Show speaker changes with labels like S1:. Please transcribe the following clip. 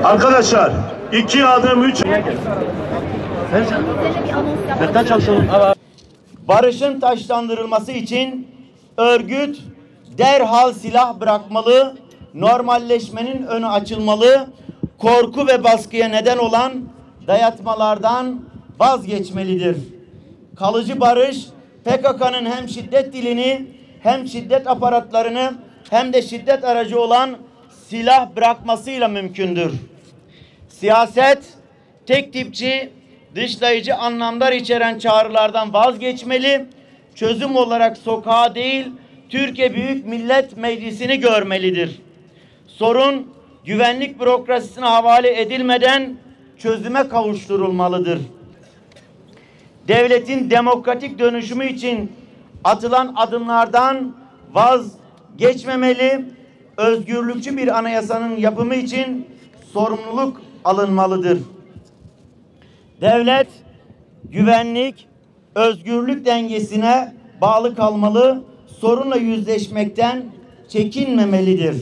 S1: Arkadaşlar 2 adım 3
S2: barışın taşlandırılması için örgüt derhal silah bırakmalı, normalleşmenin önü açılmalı, korku ve baskıya neden olan dayatmalardan vazgeçmelidir. Kalıcı barış PKK'nın hem şiddet dilini hem şiddet aparatlarını hem de şiddet aracı olan silah bırakmasıyla mümkündür. Siyaset tek tipçi, dışlayıcı anlamlar içeren çağrılardan vazgeçmeli, çözüm olarak sokağa değil, Türkiye Büyük Millet Meclisi'ni görmelidir. Sorun güvenlik bürokrasisine havale edilmeden çözüme kavuşturulmalıdır. Devletin demokratik dönüşümü için atılan adımlardan vazgeçmemeli, özgürlükçü bir anayasanın yapımı için sorumluluk alınmalıdır. Devlet, güvenlik, özgürlük dengesine bağlı kalmalı, sorunla yüzleşmekten çekinmemelidir.